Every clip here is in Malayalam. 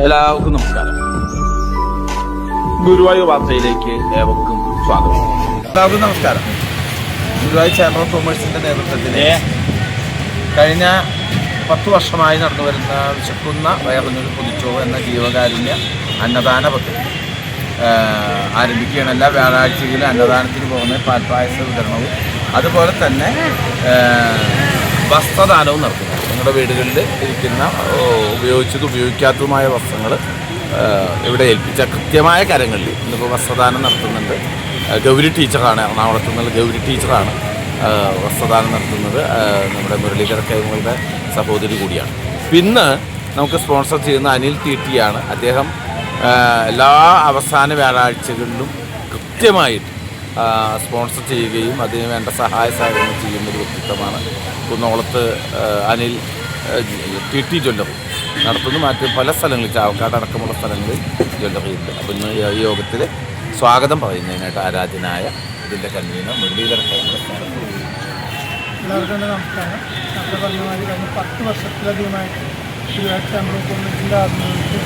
എല്ലാവർക്കും നമസ്കാരം. ഗുരുവായൂർ വാർത്തയിലേക്ക് ഏവർക്കും സ്വാഗതം. എല്ലാവർക്കും നമസ്കാരം. ഗുരുവായൂർ ചേംബർ ഓഫ് കൊമേഴ്സിന്റെ നേതൃത്വത്തിൽ കഴിഞ്ഞ 10 വർഷമായി നടന്നു വരുന്ന വിശക്കുന്ന വയറിനൊരു പൊതിച്ചോറ് എന്ന ജീവകാരുണ്യ അന്നദാന പദ്ധതി ആരംഭിക്കുകയാണ്. എല്ലാ വ്യാഴാഴ്ചയിലും അന്നദാനത്തിന് പോകുന്ന പാൽപ്പായസ വിതരണവും അതുപോലെ തന്നെ വസ്ത്രദാനവും നടത്തുന്നു. നിങ്ങളുടെ വീടുകളിൽ ഇരിക്കുന്ന ഉപയോഗിക്കാത്തതുമായ വസ്ത്രങ്ങൾ ഇവിടെ ഏൽപ്പിച്ച കൃത്യമായ കാര്യങ്ങളിൽ ഇന്നിപ്പോൾ വസ്ത്രദാനം നടത്തുന്നുണ്ട്. ഗൗരി ടീച്ചറാണ്, എറണാകുളത്തു നിന്നുള്ള ഗൗരി ടീച്ചറാണ് വസ്ത്രദാനം നടത്തുന്നത്. നമ്മുടെ മുരളീധര കൈമളുടെ സഹോദരി കൂടിയാണ്. പിന്നെ നമുക്ക് സ്പോൺസർ ചെയ്യുന്ന അനിൽ ടി.ടി. അദ്ദേഹം എല്ലാ അവസാന വ്യാഴാഴ്ചകളിലും കൃത്യമായിട്ട് സ്പോൺസർ ചെയ്യുകയും അതിന് വേണ്ട സഹായ സഹകരണം ചെയ്യുന്നൊരു വ്യക്തിത്വമാണ്. കുന്നോളത്ത് അനിൽ ടി.ടി. ജ്വല്ലറി നടത്തുന്നു. മറ്റ് പല സ്ഥലങ്ങളിൽ ചാവക്കാട് അടക്കമുള്ള സ്ഥലങ്ങളിൽ ജ്വല്ലറിയുണ്ട്. അപ്പോൾ ഇന്ന് ഈ യോഗത്തിൽ സ്വാഗതം പറയുന്നതിനായിട്ട് ആരാധ്യനായ ഇതിൻ്റെ കൺവീനർ മുരളീധര കൈമൾ. എല്ലാവർക്കും നമസ്കാരം. നമ്മൾ പറഞ്ഞമാതിരി കഴിഞ്ഞ 10 വർഷത്തിലധികമായിട്ട് ഗുരുവായൂർ ചേംബർ ഓഫ് കൊമേഴ്സിൻ്റെ ആഭിമുഖ്യത്തിൽ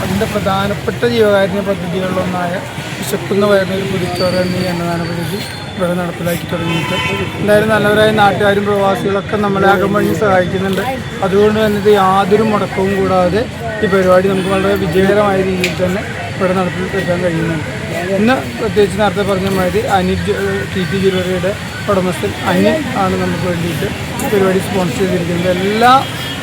അതിൻ്റെ പ്രധാനപ്പെട്ട ജീവകാരുണ്യ പദ്ധതികളിലൊന്നായ വിശക്കുന്ന വയറിനൊരു പൊതിച്ചോറ് എന്ന ഈ അന്നദാന പദ്ധതി ഇവിടെ നടപ്പിലാക്കി തുടങ്ങിയിട്ട് എന്തായാലും നല്ലവരായ നാട്ടുകാരും പ്രവാസികളൊക്കെ നമ്മളെ അകമഴിഞ്ഞ് സഹായിക്കുന്നുണ്ട്. അതുകൊണ്ട് തന്നെ ഇത് യാതൊരു മുടക്കവും കൂടാതെ ഈ പരിപാടി നമുക്ക് വളരെ വിജയകരമായ രീതിയിൽ തന്നെ ഇവിടെ നടപ്പിലാക്കാൻ കഴിയുന്നുണ്ട്. ഇന്ന് പ്രത്യേകിച്ച് നേരത്തെ പറഞ്ഞ മാതിരി അനിൽ ടി.ടി. ജ്വല്ലറിയുടെ ഉടമസ്ഥൻ അനിൽ ആണ് നമുക്ക് വേണ്ടിയിട്ട് പരിപാടി സ്പോൺസർ ചെയ്തിരിക്കുന്നത്. എല്ലാ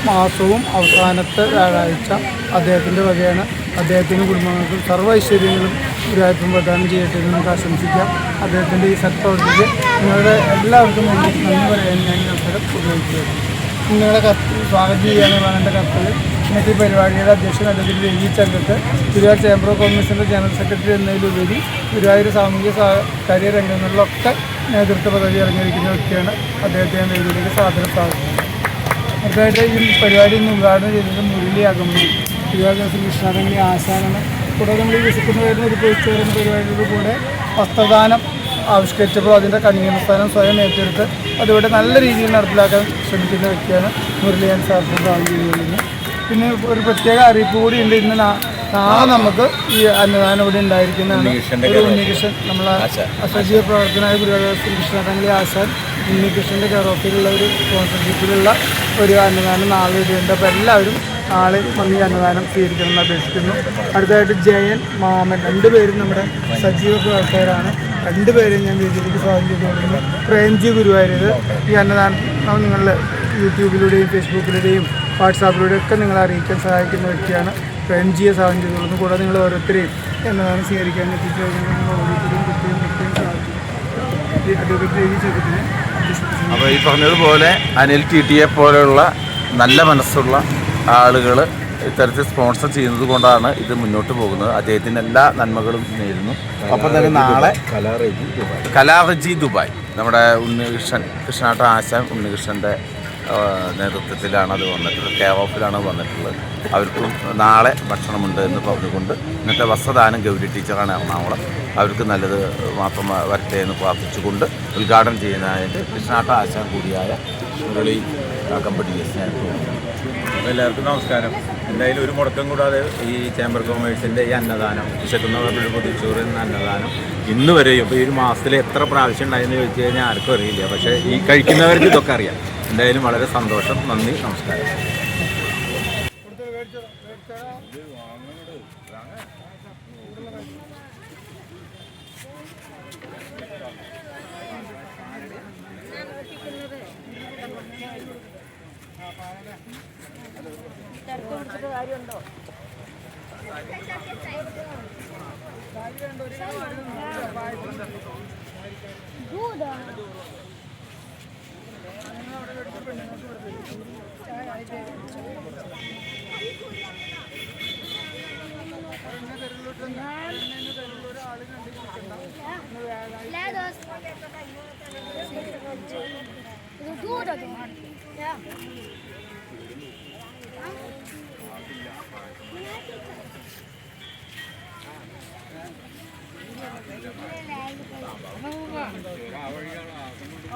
മാസവും അവസാനത്തെ വ്യാഴാഴ്ച അദ്ദേഹത്തിൻ്റെ വകയാണ്. അദ്ദേഹത്തിനും കുടുംബങ്ങൾക്കും സർവ്വ ഐശ്വര്യങ്ങളും ഗുരുവായൂരപ്പൻ പ്രദാനം ചെയ്യട്ടെ എന്ന് നമുക്ക് ആശംസിക്കാം. അദ്ദേഹത്തിൻ്റെ ഈ സത്പ്രവർത്തിക്ക് നിങ്ങളുടെ എല്ലാവർക്കും വേണ്ടി നന്ദി പറയാൻ ഞാൻ അവസരം ഉപയോഗിക്കുകയാണ്. നിങ്ങളെ സ്വാഗതം ചെയ്യാനുള്ളതാണ് എൻ്റെ കർത്തവ്യം. ഇന്നത്തെ ഈ പരിപാടിയുടെ അധ്യക്ഷൻ അദ്ദേഹത്തിൻ്റെ രഞ്ജിച്ചങ്കത്ത് ഗുരുവായൂർ ചേംബർ ഓഫ് കൊമേഴ്സിൻ്റെ ജനറൽ സെക്രട്ടറി എന്നതിലുപരി ഗുരുവായൂർ സാമൂഹിക കാര്യ രംഗങ്ങളിലൊക്കെ നേതൃത്വ പദവി ഇറങ്ങിയിരിക്കുന്ന വ്യക്തിയാണ്. അദ്ദേഹത്തെ ഞാൻ വേദിയിലേക്ക് സ്വാഗതം. അടുത്തതായിട്ട് ഈ പരിപാടി ഇന്ന് ഉദ്ഘാടനം ചെയ്തത് മുരളി അകമ്പടി ഗുരുവായൂർ കൃഷ്ണാടങ്ങളി ആശാനാണ്. കൂടാതെ നമ്മൾ ഈ വിശക്കുന്ന വരുന്ന ഒരു പൊതിച്ചോറുന്ന പരിപാടിയുടെ കൂടെ വസ്ത്രദാനം ആവിഷ്കരിച്ചപ്പോൾ അതിൻ്റെ കൺവീനർ സ്ഥാനം സ്വയം ഏറ്റെടുത്ത് അതിവിടെ നല്ല രീതിയിൽ നടപ്പിലാക്കാൻ ശ്രമിക്കുന്ന വ്യക്തിയാണ് മുരളിയാൻ സാറിൻ്റെ ഭാഗം. പിന്നെ ഒരു പ്രത്യേക അറിയിപ്പ് കൂടി ഉണ്ട്. ഇന്ന് നാളെ നമുക്ക് ഈ അന്നദാനം ഇവിടെ ഉണ്ടായിരിക്കുന്നതാണ്. ഒരു ഉണ്ണികൃഷ്ണൻ നമ്മളെ സജീവ പ്രവർത്തനമായ ഗുരുവായൂർ കൃഷ്ണാടങ്ങളി ആശാൻ ഉണ്ണികൃഷ്ണൻ്റെ കെയർ ഓഫിലുള്ള ഒരു സ്പോൺസർഷിപ്പിലുള്ള ഒരു അന്നദാനം നാളെ ഇവിടെയുണ്ട്. അപ്പോൾ എല്ലാവരും നാളെ വന്ന് ഈ അന്നദാനം സ്വീകരിക്കണമെന്ന് അപേക്ഷിക്കുന്നു. അടുത്തതായിട്ട് ജയൻ മാമൻ രണ്ടുപേരും നമ്മുടെ സജീവ പ്രവർത്തകരാണ്. രണ്ടുപേരും ഞാൻ വേദിയിലേക്ക് സ്വാഗതം ചെയ്തുകൊണ്ടിരുന്നു. പ്രേംജി ഗുരുവായൂർ ഈ അന്നദാനം നിങ്ങളുടെ യൂട്യൂബിലൂടെയും ഫേസ്ബുക്കിലൂടെയും വാട്സാപ്പിലൂടെയും ഒക്കെ നിങ്ങളെ അറിയിക്കാൻ സഹായിക്കുന്ന വ്യക്തിയാണ്. പ്രേംജിയെ സ്വാഗതം ചെയ്തുകൊള്ളുന്നു. കൂടാതെ നിങ്ങൾ ഓരോരുത്തരെയും അന്നദാനം സ്വീകരിക്കാൻ എത്തിച്ചു കഴിഞ്ഞാൽ നിങ്ങൾ ഓരോരുത്തരെയും പ്രത്യേകം സാധിക്കും. അപ്പോൾ ഈ പറഞ്ഞതുപോലെ അനിൽ ടി.ടിയെ പോലെയുള്ള നല്ല മനസ്സുള്ള ആളുകൾ ഇത്തരത്തിൽ സ്പോൺസർ ചെയ്യുന്നത് കൊണ്ടാണ് ഇത് മുന്നോട്ട് പോകുന്നത്. അദ്ദേഹത്തിൻ്റെ എല്ലാ നന്മകളും നേരുന്നു. ഒപ്പം തന്നെ നാളെ കലാറജി ദുബായ് നമ്മുടെ ഉണ്ണികൃഷ്ണൻ കൃഷ്ണാട്ട ആശാൻ ഉണ്ണികൃഷ്ണൻ്റെ നേതൃത്വത്തിലാണ് അത് വന്നിട്ടുള്ളത്. കെയർ ഓഫിലാണ് വന്നിട്ടുള്ളത്. അവർക്കും നാളെ ഭക്ഷണമുണ്ട് എന്ന് പറഞ്ഞുകൊണ്ട് ഇന്നത്തെ വസ്ത്രദാനം ഗൗരി ടീച്ചറാണ് എറണാകുളം. അവർക്ക് നല്ലത് മാത്രം വരട്ടെ എന്ന് പ്രാർത്ഥിച്ചുകൊണ്ട് ഉദ്ഘാടനം ചെയ്യുന്നതായിട്ട് കൃഷ്ണാട്ട ആശാൻ കൂടിയായ മുരളി കമ്പടി. എല്ലാവർക്കും നമസ്കാരം. എന്തായാലും ഒരു മുടക്കം കൂടാതെ ഈ ചേംബർ കൊമേഴ്സിൻ്റെ ഈ അന്നദാനം വിശക്കുന്നവരുടെ പൊതിച്ചോറ് എന്ന അന്നദാനം ഇന്ന് വരെയും ഇപ്പോൾ ഈ ഒരു മാസത്തിൽ എത്ര പ്രാവശ്യം ഉണ്ടായെന്ന് ചോദിച്ചു കഴിഞ്ഞാൽ ആർക്കും അറിയില്ല. പക്ഷേ ഈ കഴിക്കുന്നവർക്ക് ഇതൊക്കെ അറിയാം. എന്തായാലും വളരെ സന്തോഷം. നന്ദി, നമസ്കാരം. അവിടെ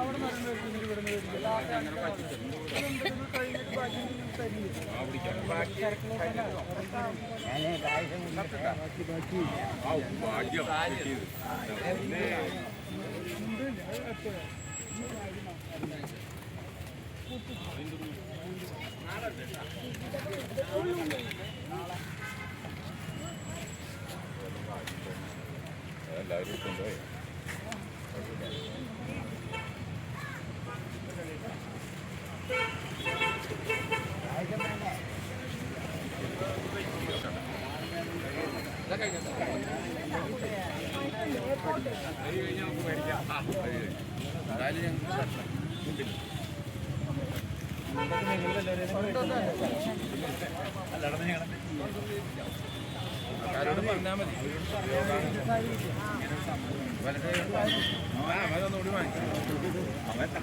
എല്ലാവരും കൊണ്ടുപോയി ആരോട് പറഞ്ഞാൽ മതി അതൊന്നുകൂടി വാങ്ങിക്കും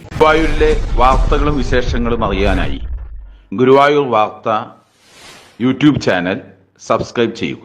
ഗുരുവായൂരിലെ വാർത്തകളും വിശേഷങ്ങളും അറിയാനായി ഗുരുവായൂർ വാർത്ത യൂട്യൂബ് ചാനൽ സബ്സ്ക്രൈബ് ചെയ്യുക.